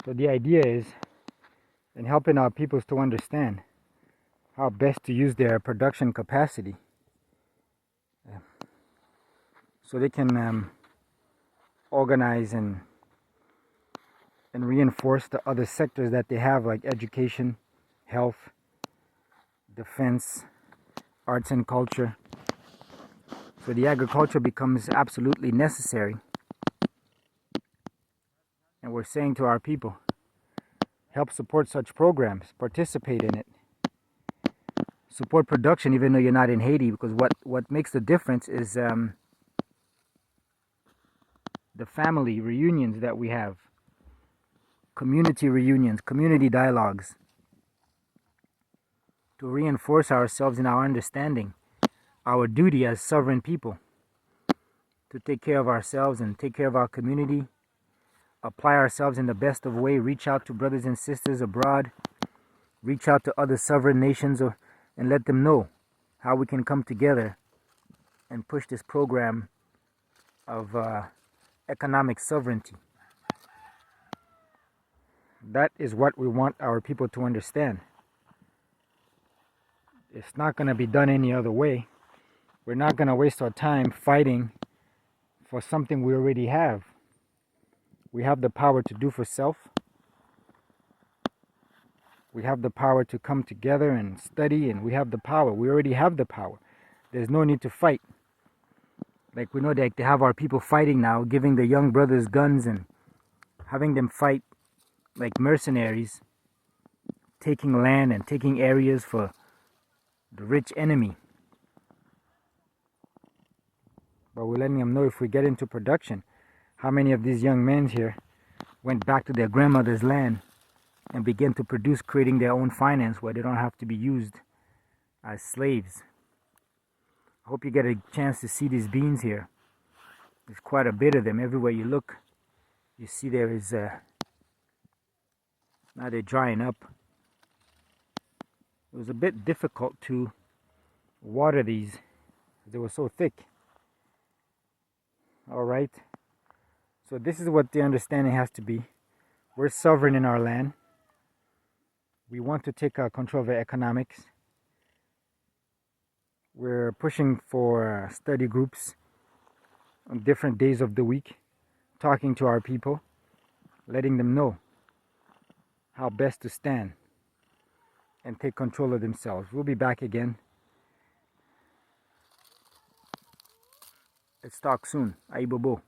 So the idea is in helping our peoples to understand how best to use their production capacity so they can organize and reinforce the other sectors that they have, like education, health, defense, arts and culture. So the agriculture becomes absolutely necessary. And we're saying to our people, help support such programs, participate in it. Support production even though you're not in Haiti, because what makes the difference is the family reunions that we have, community reunions, community dialogues, to reinforce ourselves in our understanding, our duty as sovereign people, to take care of ourselves and take care of our community, apply ourselves in the best of way, reach out to brothers and sisters abroad, reach out to other sovereign nations, and let them know how we can come together and push this program of economic sovereignty. That is what we want our people to understand. It's not going to be done any other way. We're not going to waste our time fighting for something we already have. We have the power to do for self. We have the power to come together and study, and we have the power. We already have the power. There's no need to fight. Like we know that they have our people fighting now, giving the young brothers guns and having them fight like mercenaries, taking land and taking areas for the rich enemy. But we're letting them know, if we get into production, how many of these young men here went back to their grandmother's land and began to produce, creating their own finance where they don't have to be used as slaves. I hope you get a chance to see these beans here. There's quite a bit of them. Everywhere you look, you see there is now they're drying up. It was a bit difficult to water these. They were so thick. Alright, so this is what the understanding has to be. We're sovereign in our land. We want to take control of our economics. We're pushing for study groups on different days of the week, talking to our people, letting them know how best to stand and take control of themselves. We'll be back again. Let's talk soon. Aibobo.